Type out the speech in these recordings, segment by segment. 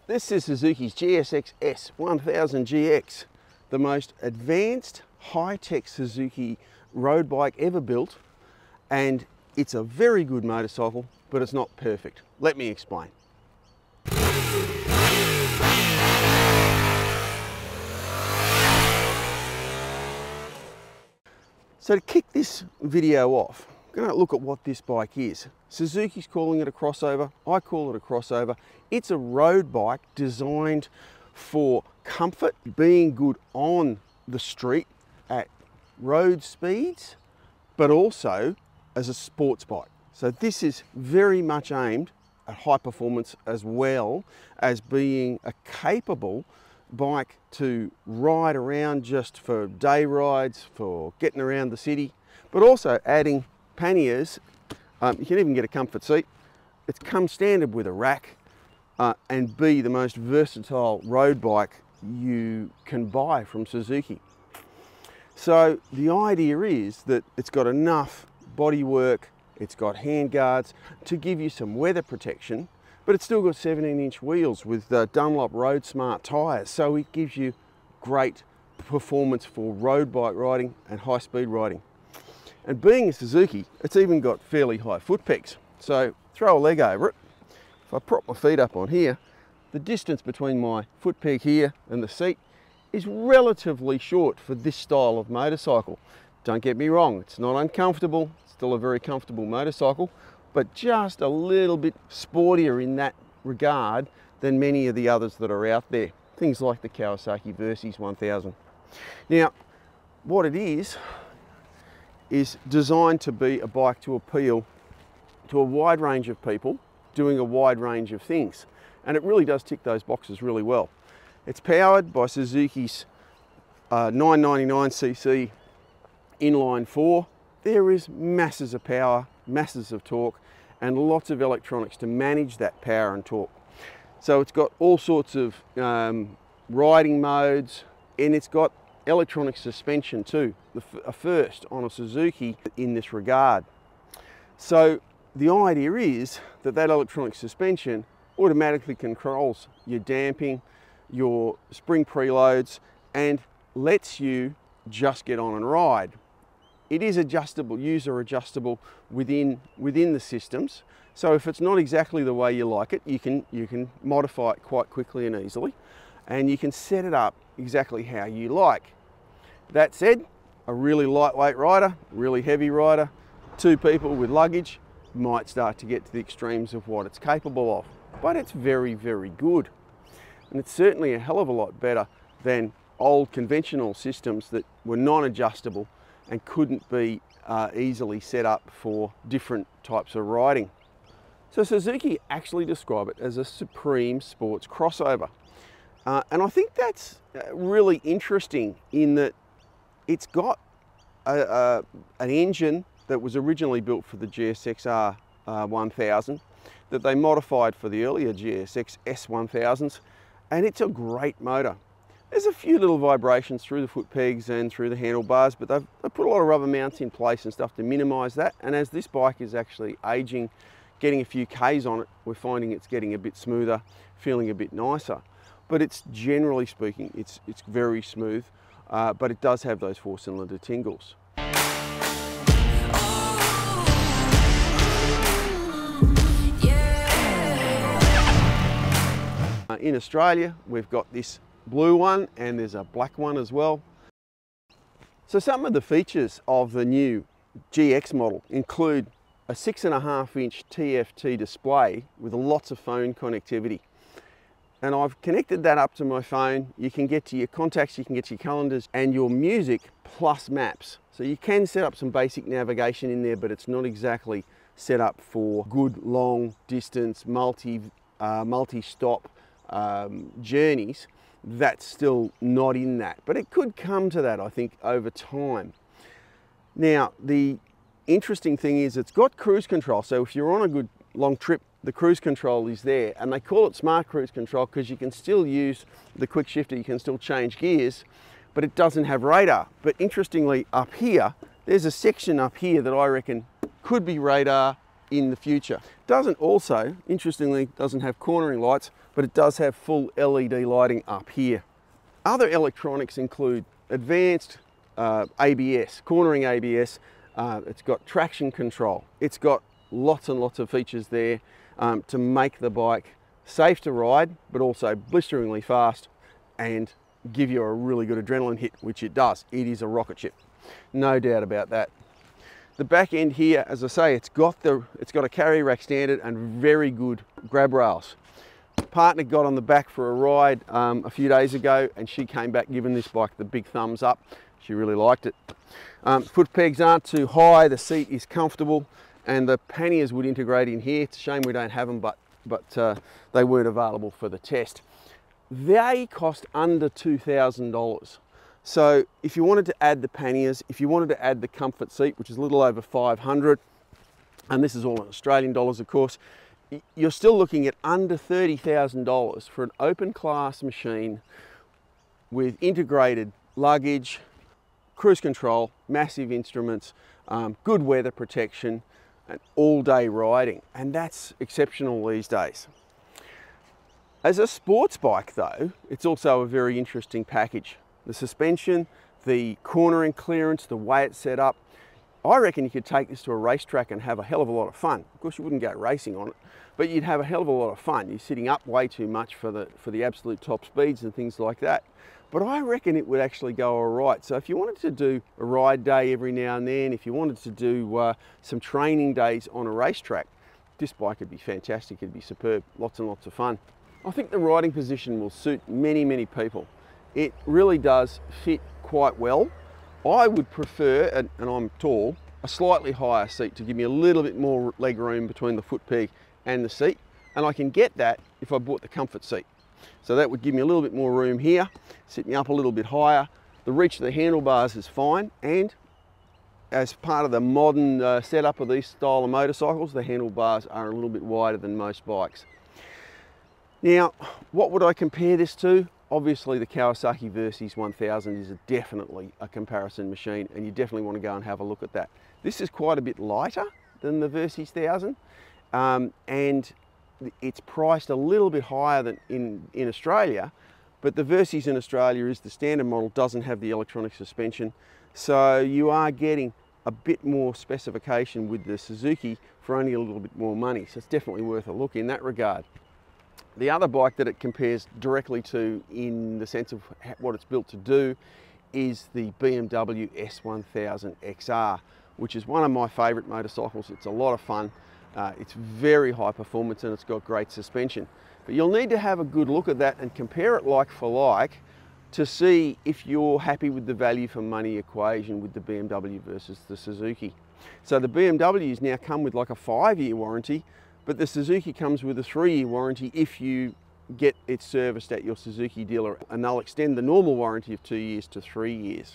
This is Suzuki's GSX-S1000GX, the most advanced high-tech Suzuki road bike ever built, and it's a very good motorcycle, but it's not perfect. Let me explain. So to kick this video off, I'm going to look at what this bike is. Suzuki's calling it a crossover. I call it a crossover. It's a road bike designed for comfort, being good on the street at road speeds, but also as a sports bike. So this is very much aimed at high performance as well as being a capable bike to ride around just for day rides, for getting around the city, but also adding panniers. You can even get a comfort seat. It comes standard with a rack and be the most versatile road bike you can buy from Suzuki. So the idea is that it's got enough bodywork, it's got handguards to give you some weather protection, but it's still got 17-inch wheels with Dunlop Road Smart tyres, so it gives you great performance for road bike riding and high-speed riding. And being a Suzuki, it's even got fairly high foot pegs. So throw a leg over it. If I prop my feet up on here, the distance between my foot peg here and the seat is relatively short for this style of motorcycle. Don't get me wrong, it's not uncomfortable, it's still a very comfortable motorcycle, but just a little bit sportier in that regard than many of the others that are out there. Things like the Kawasaki Versys 1000. Now, what it is designed to be a bike to appeal to a wide range of people doing a wide range of things. And it really does tick those boxes really well. It's powered by Suzuki's 999cc inline 4. There is masses of power, masses of torque, and lots of electronics to manage that power and torque. So it's got all sorts of riding modes, and it's got electronic suspension too, a first on a Suzuki in this regard. So the idea is that that electronic suspension automatically controls your damping, your spring preloads, and lets you just get on and ride. It is adjustable, user adjustable within the systems. So if it's not exactly the way you like it, you can modify it quite quickly and easily, and you can set it up exactly how you like. That said, a really lightweight rider, really heavy rider, two people with luggage might start to get to the extremes of what it's capable of. But it's very, very good. And it's certainly a hell of a lot better than old conventional systems that were non-adjustable and couldn't be easily set up for different types of riding. So Suzuki actually describe it as a supreme sports crossover. And I think that's really interesting in that it's got an engine that was originally built for the GSX-R1000 that they modified for the earlier GSX-S1000s, and it's a great motor. There's a few little vibrations through the foot pegs and through the handlebars, but they've put a lot of rubber mounts in place and stuff to minimise that. And as this bike is actually aging, getting a few Ks on it, we're finding it's getting a bit smoother, feeling a bit nicer. But it's generally speaking, it's very smooth, but it does have those 4-cylinder tingles. In Australia, we've got this blue one and there's a black one as well. So some of the features of the new GX model include a 6.5-inch TFT display with lots of phone connectivity. And I've connected that up to my phone. You can get to your contacts, you can get to your calendars and your music plus maps. So you can set up some basic navigation in there, but it's not exactly set up for good long distance multi-stop journeys. That's still not in that, but it could come to that, I think, over time. Now, the interesting thing is it's got cruise control. So if you're on a good long trip, the cruise control is there, and they call it smart cruise control because you can still use the quick shifter, you can still change gears, but it doesn't have radar. But interestingly, up here, there's a section up here that I reckon could be radar, in the future. Doesn't also, interestingly, doesn't have cornering lights, but it does have full LED lighting up here. Other electronics include advanced ABS, cornering ABS. It's got traction control. It's got lots and lots of features there to make the bike safe to ride, but also blisteringly fast and give you a really good adrenaline hit, which it does. It is a rocket ship, no doubt about that. The back end here, as I say, it's got a carry rack standard and very good grab rails. Partner got on the back for a ride a few days ago, and she came back giving this bike the big thumbs up. She really liked it. Foot pegs aren't too high, the seat is comfortable, and the panniers would integrate in here. It's a shame we don't have them, but they weren't available for the test. They cost under $2,000. So if you wanted to add the panniers, if you wanted to add the comfort seat, which is a little over 500, and this is all in Australian dollars, of course, you're still looking at under $30,000 for an open class machine with integrated luggage, cruise control, massive instruments, good weather protection, and all day riding. And that's exceptional these days. As a sports bike though, it's also a very interesting package. The suspension, the cornering clearance, the way it's set up. I reckon you could take this to a racetrack and have a hell of a lot of fun. Of course you wouldn't go racing on it, but you'd have a hell of a lot of fun. You're sitting up way too much for the absolute top speeds and things like that. But I reckon it would actually go all right. So if you wanted to do a ride day every now and then, if you wanted to do some training days on a racetrack, this bike would be fantastic. It'd be superb, lots and lots of fun. I think the riding position will suit many, many people. It really does fit quite well. I would prefer, and I'm tall, a slightly higher seat to give me a little bit more leg room between the foot peg and the seat. And I can get that if I bought the comfort seat. So that would give me a little bit more room here, sit me up a little bit higher. The reach of the handlebars is fine, and as part of the modern setup of these style of motorcycles, the handlebars are a little bit wider than most bikes. Now, what would I compare this to? Obviously the Kawasaki Versys 1000 is definitely a comparison machine, and you definitely want to go and have a look at that. This is quite a bit lighter than the Versys 1000, and it's priced a little bit higher than in Australia, but the Versys in Australia is the standard model, doesn't have the electronic suspension, so you are getting a bit more specification with the Suzuki for only a little bit more money, so it's definitely worth a look in that regard. The other bike that it compares directly to in the sense of what it's built to do is the BMW S1000XR, which is one of my favourite motorcycles. It's a lot of fun. It's very high performance and it's got great suspension. But you'll need to have a good look at that and compare it like for like to see if you're happy with the value for money equation with the BMW versus the Suzuki. So the BMWs now come with like a 5-year warranty, but the Suzuki comes with a 3-year warranty if you get it serviced at your Suzuki dealer, and they'll extend the normal warranty of 2 years to 3 years.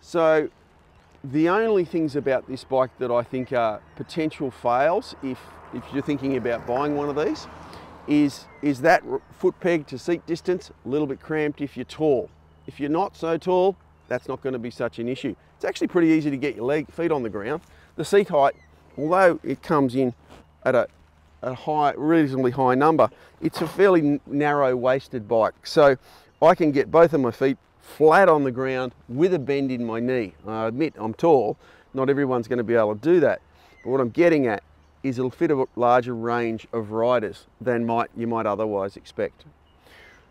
So the only things about this bike that I think are potential fails if you're thinking about buying one of these is that foot peg to seat distance, a little bit cramped if you're tall. If you're not so tall, that's not going to be such an issue. It's actually pretty easy to get your feet on the ground. The seat height, although it comes in at a reasonably high number, it's a fairly narrow-waisted bike. So I can get both of my feet flat on the ground with a bend in my knee. I admit I'm tall, not everyone's going to be able to do that. But what I'm getting at is it'll fit a larger range of riders than you might otherwise expect.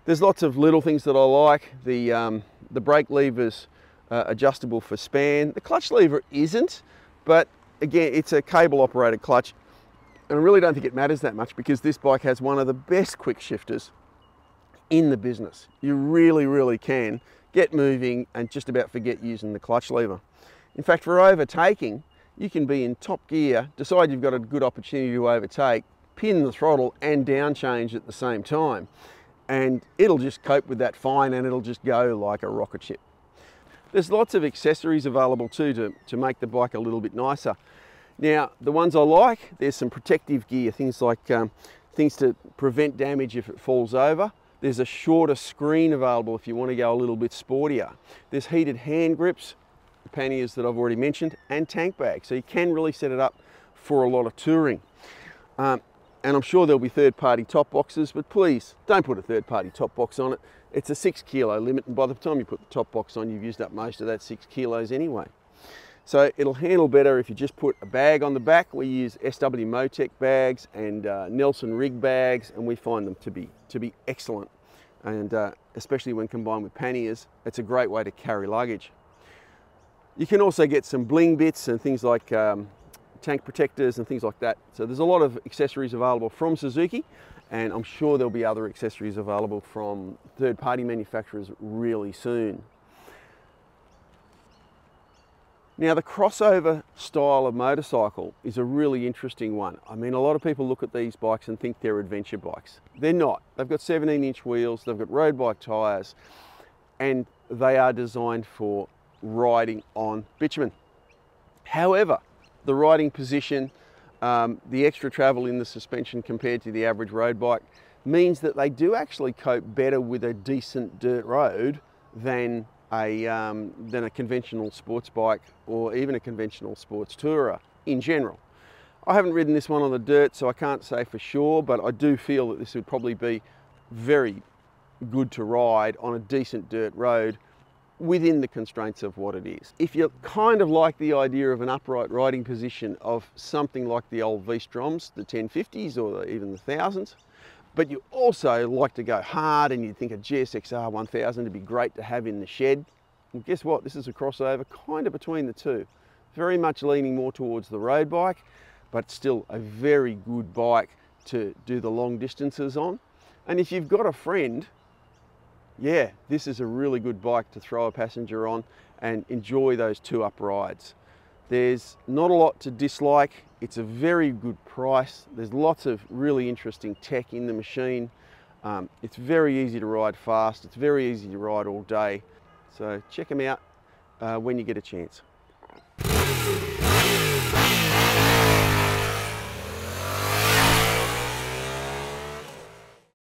There's lots of little things that I like. The brake lever's adjustable for span. The clutch lever isn't, but again, it's a cable operated clutch, and I really don't think it matters that much because this bike has one of the best quick shifters in the business. You really, really can get moving and just about forget using the clutch lever. In fact, for overtaking, you can be in top gear, decide you've got a good opportunity to overtake, pin the throttle and down change at the same time, and it'll just cope with that fine and it'll just go like a rocket ship. There's lots of accessories available too to make the bike a little bit nicer. Now, the ones I like, there's some protective gear, things like things to prevent damage if it falls over. There's a shorter screen available if you want to go a little bit sportier. There's heated hand grips, the panniers that I've already mentioned, and tank bag. So you can really set it up for a lot of touring. And I'm sure there'll be third-party top boxes, but please don't put a third-party top box on it. It's a 6 kilo limit, and by the time you put the top box on, you've used up most of that 6 kilos anyway. So it'll handle better if you just put a bag on the back. We use SW Motec bags and Nelson rig bags, and we find them to be excellent. And especially when combined with panniers, it's a great way to carry luggage. You can also get some bling bits and things like tank protectors and things like that. So there's a lot of accessories available from Suzuki, and I'm sure there'll be other accessories available from third-party manufacturers really soon. Now, the crossover style of motorcycle is a really interesting one. I mean, a lot of people look at these bikes and think they're adventure bikes. They're not. They've got 17-inch wheels, they've got road bike tyres, and they are designed for riding on bitumen. However, the riding position, the extra travel in the suspension compared to the average road bike means that they do actually cope better with a decent dirt road than a conventional sports bike or even a conventional sports tourer in general. I haven't ridden this one on the dirt, so I can't say for sure, but I do feel that this would probably be very good to ride on a decent dirt road within the constraints of what it is. If you kind of like the idea of an upright riding position of something like the old V-Stroms, the 1050s or even the 1000s, but you also like to go hard and you think a GSX-R1000 would be great to have in the shed, well, guess what? This is a crossover kind of between the two. Very much leaning more towards the road bike, but still a very good bike to do the long distances on. And if you've got a friend, yeah, this is a really good bike to throw a passenger on and enjoy those two-up rides. There's not a lot to dislike. It's a very good price. There's lots of really interesting tech in the machine. It's very easy to ride fast. It's very easy to ride all day. So check them out when you get a chance.